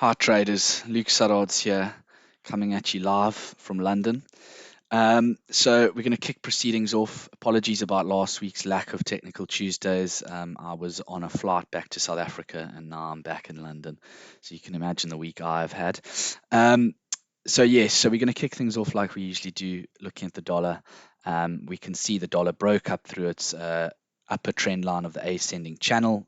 Hi traders, Luke Suddards here, coming at you live from London. So we're going to kick proceedings off. Apologies about last week's lack of technical Tuesdays. I was on a flight back to South Africa and now I'm back in London. So you can imagine the week I've had. So we're going to kick things off like we usually do, looking at the dollar. We can see the dollar broke up through its upper trend line of the ascending channel,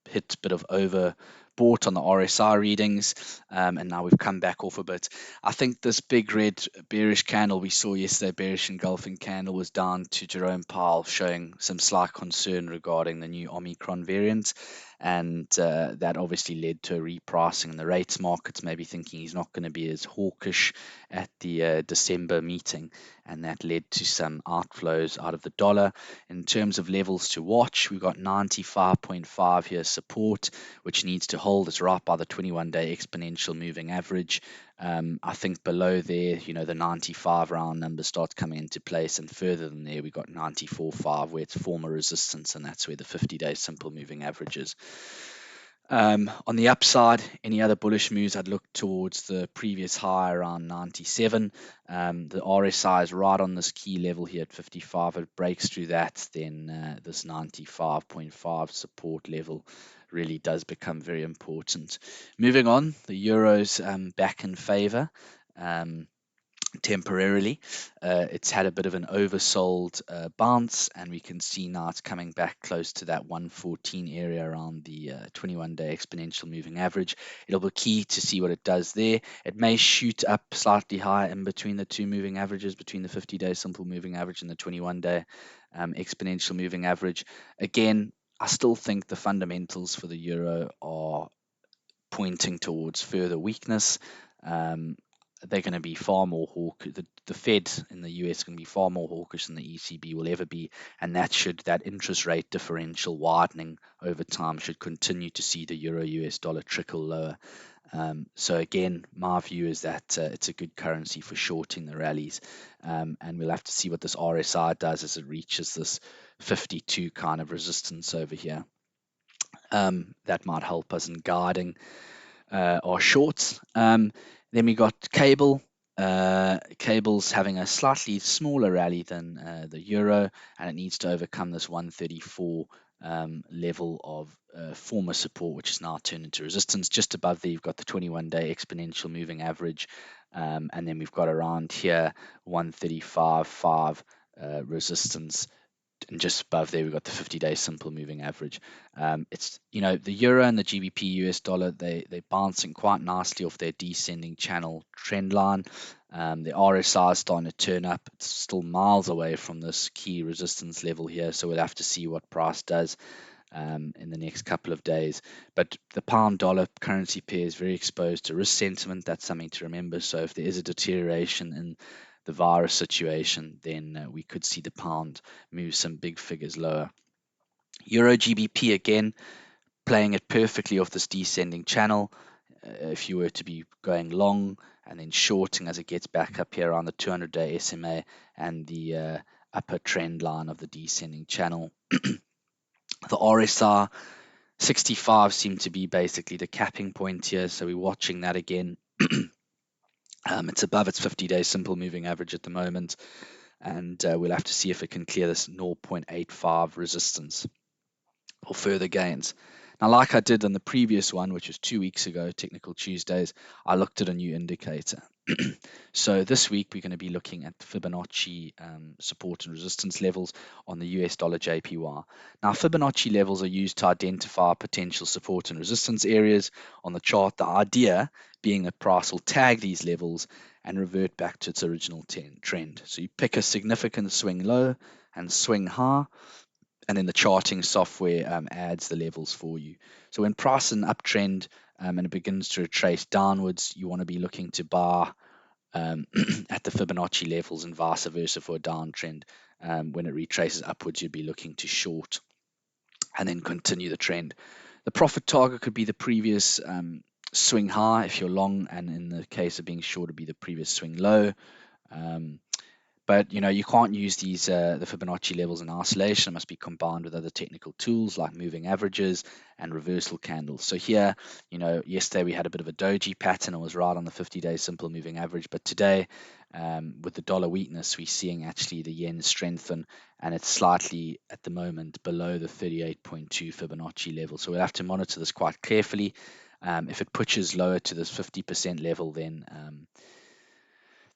hit a bit of overbought on the RSI readings, and now we've come back off a bit. I think this big red bearish candle we saw yesterday, bearish engulfing candle, was down to Jerome Powell showing some slight concern regarding the new Omicron variant. And that obviously led to a repricing in the rates markets, maybe thinking he's not going to be as hawkish at the December meeting. And that led to some outflows out of the dollar. In terms of levels to watch, we've got 95.5 here support, which needs to hold. It's right by the 21-day exponential moving average. I think below there, the 95 round number starts coming into place, and further than there, we've got 94.5 where it's former resistance, and that's where the 50-day simple moving average is. On the upside, any other bullish moves, I'd look towards the previous high around 97. The RSI is right on this key level here at 55. If it breaks through that, then this 95.5 support level really does become very important. Moving on, the euro's back in favor. Temporarily. It's had a bit of an oversold bounce, and we can see now it's coming back close to that 114 area around the 21-day exponential moving average. It'll be key to see what it does there. It may shoot up slightly higher in between the two moving averages, between the 50-day simple moving average and the 21-day exponential moving average. Again, I still think the fundamentals for the euro are pointing towards further weakness. They're going to be far more hawkish. The Fed in the US is going to be far more hawkish than the ECB will ever be, and that interest rate differential widening over time should continue to see the euro US dollar trickle lower. So again, my view is that it's a good currency for shorting the rallies, and we'll have to see what this RSI does as it reaches this 52 kind of resistance over here. That might help us in guiding our shorts. Then we got cable. Cable's having a slightly smaller rally than the euro, and it needs to overcome this 134 level of former support, which is now turned into resistance. Just above there, you've got the 21-day exponential moving average, and then we've got around here 135.5 resistance, and just above there we've got the 50-day simple moving average. It's the euro and the GBP US dollar, they're bouncing quite nicely off their descending channel trend line. The RSI is starting to turn up. It's still miles away from this key resistance level here, so we'll have to see what price does in the next couple of days. But the pound dollar currency pair is very exposed to risk sentiment. That's something to remember. So if there is a deterioration in the virus situation, then we could see the pound move some big figures lower. Euro GBP again playing it perfectly off this descending channel. If you were to be going long and then shorting as it gets back up here around the 200-day SMA and the upper trend line of the descending channel. The RSI 65 seemed to be basically the capping point here, so we're watching that again. It's above its 50-day simple moving average at the moment, and we'll have to see if it can clear this 0.85 resistance or further gains. Now, like I did on the previous one, which was 2 weeks ago, Technical Tuesdays, I looked at a new indicator. So this week we're going to be looking at Fibonacci support and resistance levels on the US dollar JPY. Now, Fibonacci levels are used to identify potential support and resistance areas on the chart. The idea being that price will tag these levels and revert back to its original trend. So you pick a significant swing low and swing high, and then the charting software adds the levels for you. So when price is an uptrend and it begins to retrace downwards, you want to be looking to buy at the Fibonacci levels, and vice versa for a downtrend. When it retraces upwards, you'd be looking to short and then continue the trend. The profit target could be the previous swing high if you're long, and in the case of being short, it'd be the previous swing low. But you can't use these the Fibonacci levels in isolation. It must be combined with other technical tools like moving averages and reversal candles. So here, yesterday we had a bit of a doji pattern. It was right on the 50-day simple moving average. But today, with the dollar weakness, we're seeing actually the yen strengthen, and it's slightly at the moment below the 38.2 Fibonacci level. So we'll have to monitor this quite carefully. If it pushes lower to this 50% level, then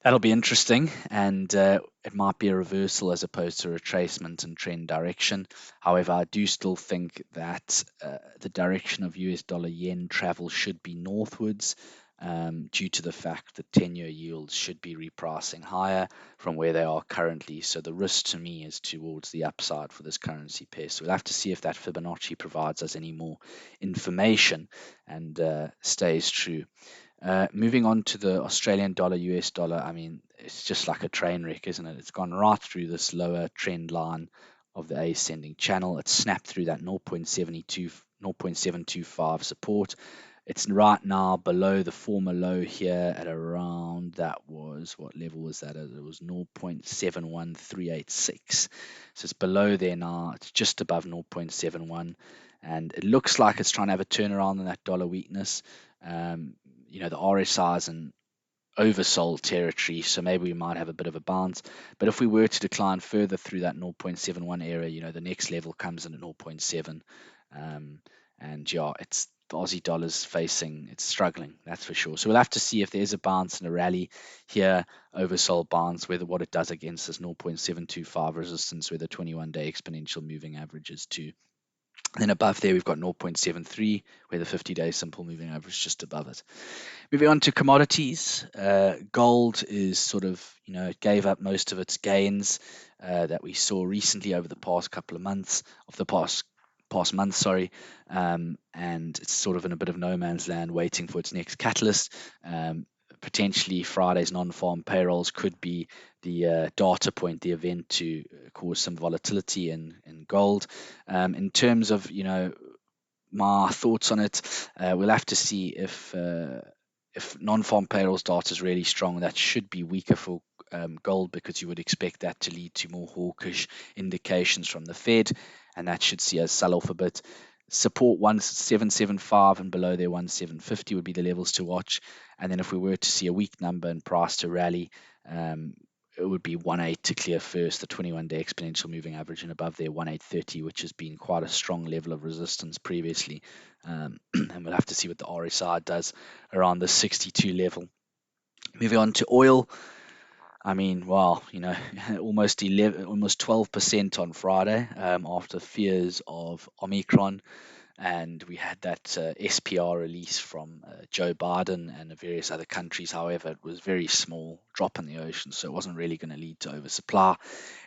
that'll be interesting, and it might be a reversal as opposed to a retracement and trend direction. However, I do still think that the direction of US dollar yen travel should be northwards, due to the fact that 10-year yields should be repricing higher from where they are currently. So the risk to me is towards the upside for this currency pair. So we'll have to see if that Fibonacci provides us any more information and stays true. Moving on to the Australian dollar, US dollar, I mean, it's just like a train wreck, isn't it? It's gone right through this lower trend line of the ascending channel. It snapped through that 0.725 support. It's right now below the former low here at around, that was, what level was that? It was 0.71386. So it's below there now. It's just above 0.71. And it looks like it's trying to have a turnaround in that dollar weakness. The RSI is in oversold territory, so maybe we might have a bit of a bounce. But if we were to decline further through that 0.71 area, the next level comes in at zero point 0.7. And yeah, it's the Aussie dollar's it's struggling, that's for sure. So we'll have to see if there's a bounce and a rally here, oversold bounce, what it does against this 0.725 resistance, where the 21-day exponential moving average is too. Then above there, we've got 0.73, where the 50-day simple moving average is just above it. Moving on to commodities, gold is sort of, it gave up most of its gains that we saw recently over the past couple of months, past month, sorry, and it's sort of in a bit of no man's land, waiting for its next catalyst. Potentially Friday's non-farm payrolls could be the data point, the event to cause some volatility in gold. In terms of my thoughts on it, we'll have to see if non-farm payrolls data is really strong. That should be weaker for gold, because you would expect that to lead to more hawkish indications from the Fed, and that should see us sell off a bit. Support 1775 and below there 1750 would be the levels to watch. And then if we were to see a weak number and price to rally, it would be 18 to clear first, the 21-day exponential moving average, and above there 1830, which has been quite a strong level of resistance previously. And we'll have to see what the RSI does around the 62 level. Moving on to oil. I mean, wow, almost 12% on Friday, after fears of Omicron. And we had that SPR release from Joe Biden and various other countries. However, it was very small, drop in the ocean, so it wasn't really going to lead to oversupply.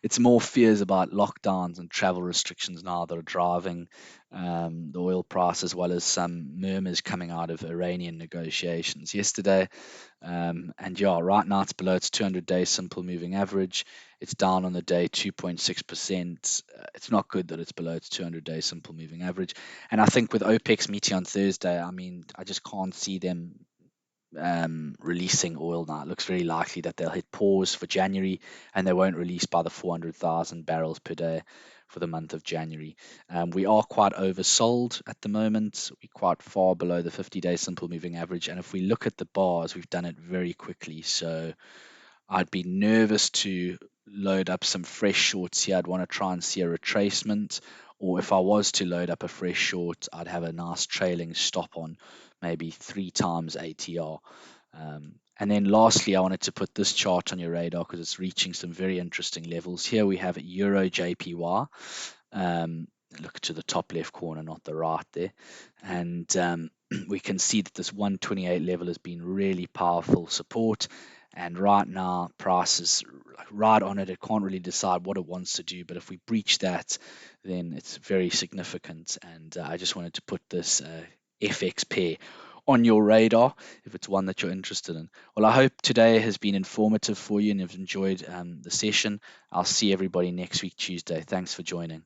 It's more fears about lockdowns and travel restrictions now that are driving the oil price, as well as some murmurs coming out of Iranian negotiations yesterday. And yeah, right now it's below its 200-day simple moving average. It's down on the day 2.6%. It's not good that it's below its 200-day simple moving average. And I think with OPEC's meeting on Thursday, I mean, I just can't see them releasing oil now. It looks very likely that they'll hit pause for January, and they won't release by the 400,000 barrels per day for the month of January. We are quite oversold at the moment. We're quite far below the 50-day simple moving average. And if we look at the bars, we've done it very quickly. So I'd be nervous to load up some fresh shorts here. I'd want to try and see a retracement, or if I was to load up a fresh short, I'd have a nice trailing stop on maybe 3 times ATR. And then lastly, I wanted to put this chart on your radar because it's reaching some very interesting levels. Here we have Euro JPY. Look to the top left corner, not the right there. And we can see that this 128 level has been really powerful support. And right now, price is right on it. It can't really decide what it wants to do. But if we breach that, then it's very significant. And I just wanted to put this FX pair on your radar if it's one that you're interested in. Well, I hope today has been informative for you and you've enjoyed the session. I'll see everybody next week, Tuesday. Thanks for joining.